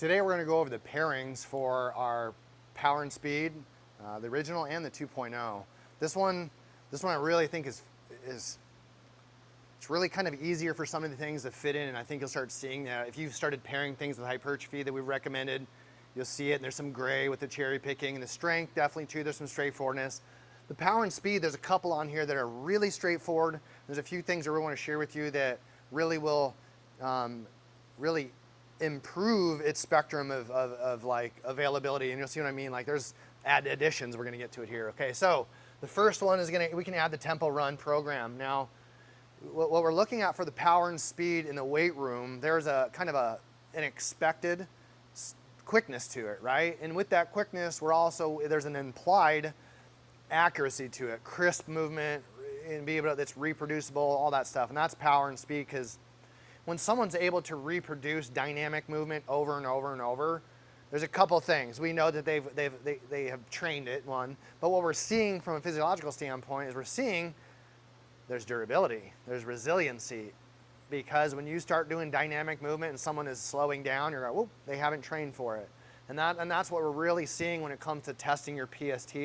Today we're going to go over the pairings for our power and speed, the original and the 2.0. This one I really think is it's really kind of easier for some of the things to fit in, and I think you'll start seeing that. If you've started pairing things with hypertrophy that we've recommended, you'll see it, and there's some gray with the cherry picking, and the strength definitely too, there's some straightforwardness. The power and speed, there's a couple on here that are really straightforward. There's a few things that we want to share with you that really will really improve its spectrum of like availability, and you'll see what I mean. Like there's additions, we're going to get to it here. Okay, so the first one is we can add the tempo run program. Now what we're looking at for the power and speed in the weight room, there's a kind of an expected quickness to it, right? And with that quickness, there's an implied accuracy to it, crisp movement, and that's reproducible, all that stuff. And that's power and speed, because when someone's able to reproduce dynamic movement over and over and over, there's a couple things. We know that they have trained it, one, but what we're seeing from a physiological standpoint is there's durability, there's resiliency, because when you start doing dynamic movement and someone is slowing down, you're like, whoop, they haven't trained for it. And that's what we're really seeing when it comes to testing your PST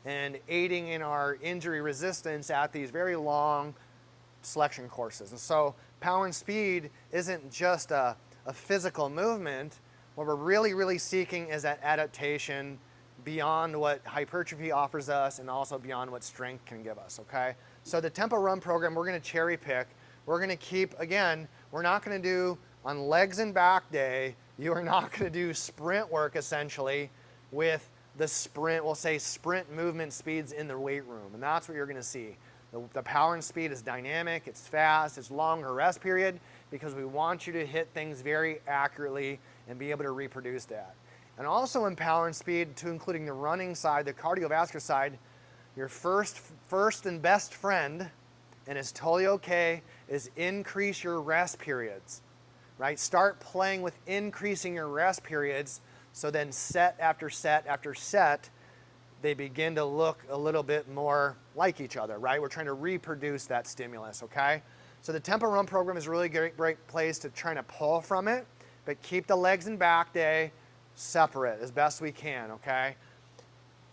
and aiding in our injury resistance at these very long selection courses. And so power and speed isn't just a physical movement. What we're really seeking is that adaptation beyond what hypertrophy offers us and also beyond what strength can give us, okay? So the tempo run program, we're gonna cherry pick. We're gonna keep, again, we're not gonna do on legs and back day, you are not gonna do sprint work essentially with the sprint, we'll say sprint movement speeds in the weight room, and that's what you're gonna see. The power and speed is dynamic, it's fast, it's longer rest period, because we want you to hit things very accurately and be able to reproduce that. And also in power and speed, to including the running side, the cardiovascular side, your first and best friend, and it's totally okay, is increase your rest periods, right? Start playing with increasing your rest periods, so then set after set after set, they begin to look a little bit more like each other, right? We're trying to reproduce that stimulus, okay? So the tempo run program is a really great place to try to pull from it, but keep the legs and back day separate as best we can, okay?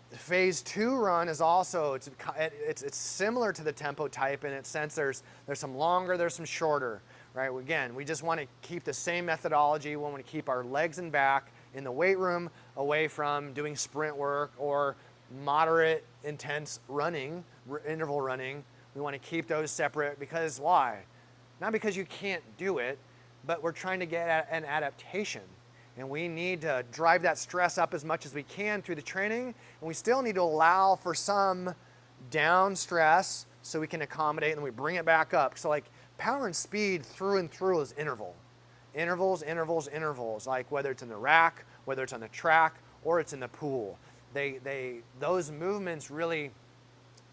The phase 2 run is also, it's similar to the tempo type in its sense there's some longer, there's some shorter, right? Again, we just want to keep the same methodology. We want to keep our legs and back in the weight room away from doing sprint work or moderate intense running, interval running. We want to keep those separate because why? Not because you can't do it, but we're trying to get at an adaptation. And we need to drive that stress up as much as we can through the training, and we still need to allow for some down stress so we can accommodate and we bring it back up. So like power and speed through and through is interval. Intervals, intervals, intervals, like whether it's in the rack, whether it's on the track, or it's in the pool. Those movements really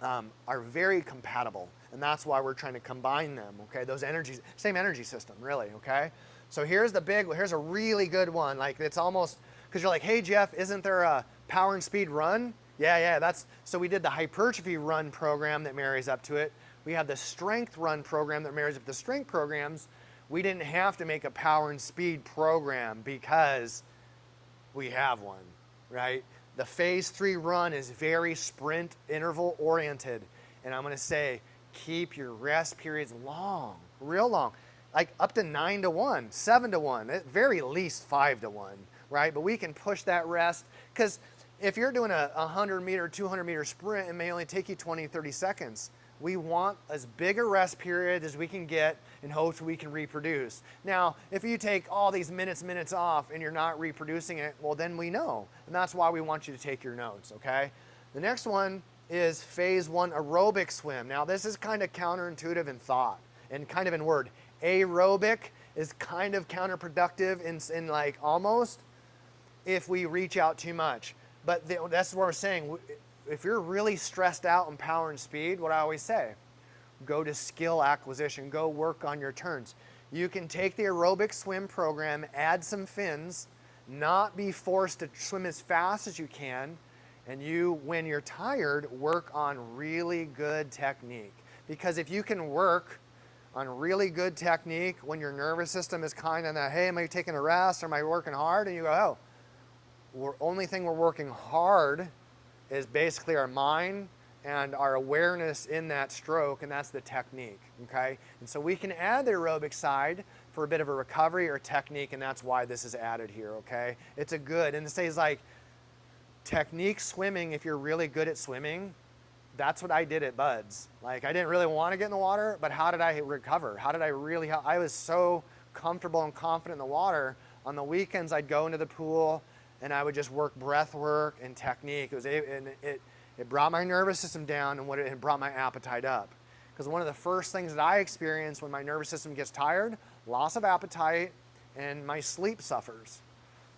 are very compatible, and that's why we're trying to combine them, okay? Those energies, same energy system, really, okay? So here's a really good one. Like it's almost, because you're like, hey Jeff, isn't there a power and speed run? Yeah, so we did the hypertrophy run program that marries up to it. We have the strength run program that marries up to the strength programs. We didn't have to make a power and speed program because we have one, right? The phase 3 run is very sprint interval oriented. And I'm gonna say, keep your rest periods long, real long. Like up to 9 to 1, 7 to 1, at very least 5 to 1, right? But we can push that rest, because if you're doing a 100 meter, 200 meter sprint, it may only take you 20, 30 seconds. We want as big a rest period as we can get in hopes we can reproduce. Now, if you take all these minutes off and you're not reproducing it, well then we know. And that's why we want you to take your notes, okay? The next one is phase 1 aerobic swim. Now this is kind of counterintuitive in thought and kind of in word. Aerobic is kind of counterproductive in like almost if we reach out too much. But that's what we're saying. If you're really stressed out in power and speed, what I always say, go to skill acquisition, go work on your turns. You can take the aerobic swim program, add some fins, not be forced to swim as fast as you can, and when you're tired, work on really good technique. Because if you can work on really good technique when your nervous system is kind of that, hey, am I taking a rest or am I working hard? And you go, oh, only thing we're working hard is basically our mind and our awareness in that stroke, and that's the technique, okay? And so we can add the aerobic side for a bit of a recovery or technique, and that's why this is added here, okay? It's a good, and it says like, technique swimming, if you're really good at swimming, that's what I did at Buds. Like, I didn't really want to get in the water, but how did I recover? How did I really, I was so comfortable and confident in the water. On the weekends, I'd go into the pool, and I would just work breath work and technique. It brought my nervous system down, and it brought my appetite up. Because one of the first things that I experience when my nervous system gets tired, loss of appetite, and my sleep suffers.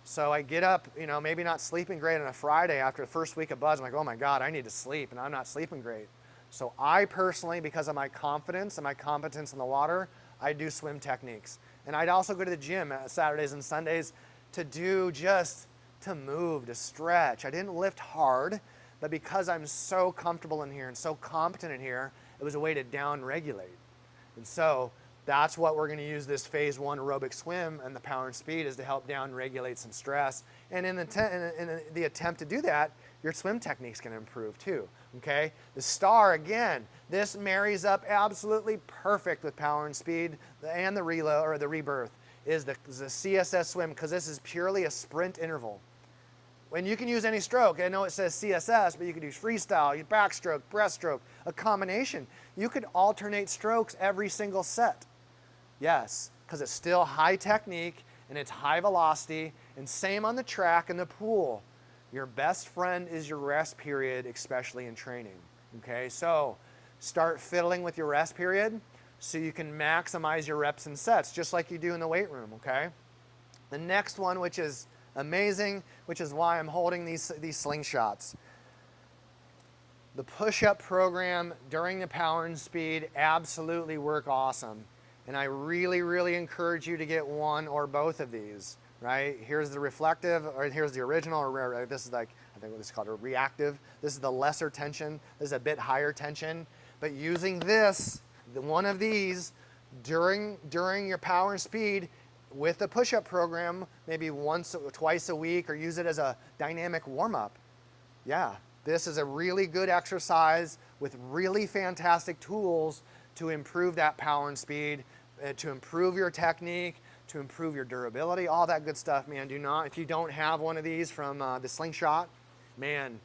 So I get up, you know, maybe not sleeping great on a Friday after the first week of Buds. I'm like, oh my God, I need to sleep, and I'm not sleeping great. So I personally, because of my confidence and my competence in the water, I do swim techniques. And I'd also go to the gym Saturdays and Sundays to do just to move, to stretch. I didn't lift hard, but because I'm so comfortable in here and so competent in here, it was a way to down regulate. And so that's what we're going to use this phase 1 aerobic swim and the power and speed is to help down regulate some stress. And in the attempt to do that, your swim technique's going to improve too, okay? The star, again, this marries up absolutely perfect with power and speed, and the reload or the rebirth is the CSS swim, because this is purely a sprint interval. When you can use any stroke, I know it says CSS, but you could use freestyle, backstroke, breaststroke, a combination. You could alternate strokes every single set. Yes, because it's still high technique and it's high velocity, and same on the track and the pool. Your best friend is your rest period, especially in training. Okay, so start fiddling with your rest period so you can maximize your reps and sets, just like you do in the weight room, okay? The next one, which is amazing, which is why I'm holding these slingshots. The push-up program during the power and speed absolutely work awesome. And I really, really encourage you to get one or both of these, right? Here's the reflective, or here's the original, or this is like, I think what this is called, a reactive. This is the lesser tension. This is a bit higher tension. But using this, one of these, during your power and speed, with the push-up program, maybe once or twice a week, or use it as a dynamic warm-up. Yeah, this is a really good exercise with really fantastic tools to improve that power and speed, to improve your technique, to improve your durability, all that good stuff, man. If you don't have one of these from the slingshot, man,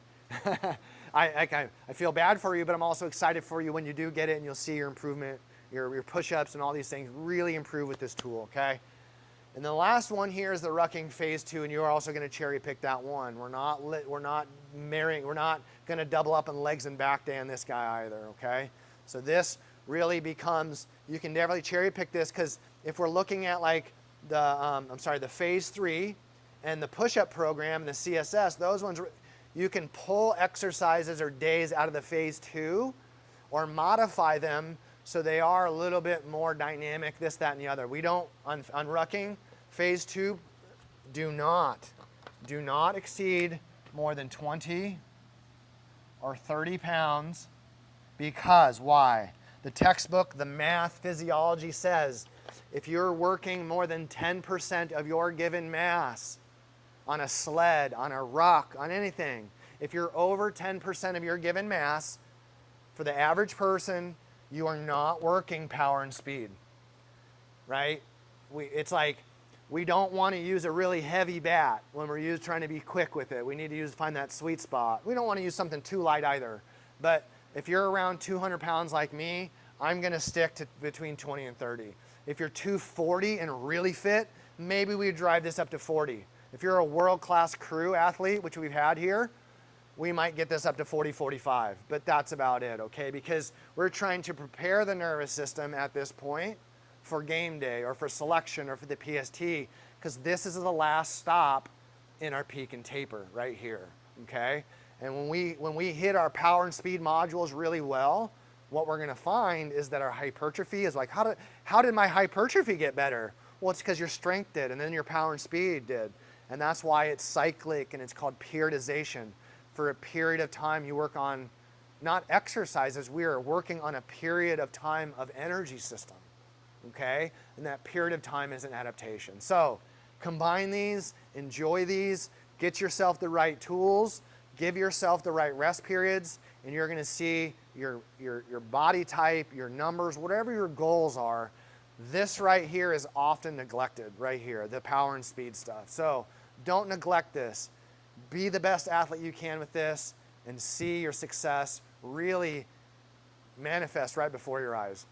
I feel bad for you, but I'm also excited for you when you do get it, and you'll see your improvement, your push-ups and all these things really improve with this tool, okay? And the last one here is the Rucking phase 2, and you're also going to cherry pick that one. We're not going to double up on legs and back day on this guy either, okay? So this really becomes, you can definitely cherry pick this, because if we're looking at like the phase 3 and the push-up program, the CSS, those ones, you can pull exercises or days out of the phase 2 or modify them so they are a little bit more dynamic, this, that, and the other. We don't, on Rucking, phase 2, do not exceed more than 20 or 30 pounds, because why? The textbook, the math, physiology says if you're working more than 10% of your given mass on a sled, on a ruck, on anything, if you're over 10% of your given mass, for the average person, you are not working power and speed, right? It's like we don't want to use a really heavy bat when we're trying to be quick with it. We need to find that sweet spot. We don't want to use something too light either. But if you're around 200 pounds like me, I'm going to stick to between 20 and 30. If you're 240 and really fit, maybe we drive this up to 40. If you're a world-class crew athlete, which we've had here, we might get this up to 40, 45, but that's about it, okay? Because we're trying to prepare the nervous system at this point for game day or for selection or for the PST, because this is the last stop in our peak and taper right here, okay? And when we hit our power and speed modules really well, what we're gonna find is that our hypertrophy is like, how did my hypertrophy get better? Well, it's because your strength did, and then your power and speed did. And that's why it's cyclic, and it's called periodization. For a period of time, you work on not exercises, we are working on a period of time of energy system. okay? And that period of time is an adaptation. So combine these, enjoy these, get yourself the right tools, give yourself the right rest periods, and you're gonna see your body type, your numbers, whatever your goals are. This right here is often neglected right here, the power and speed stuff. So don't neglect this. Be the best athlete you can with this and see your success really manifest right before your eyes.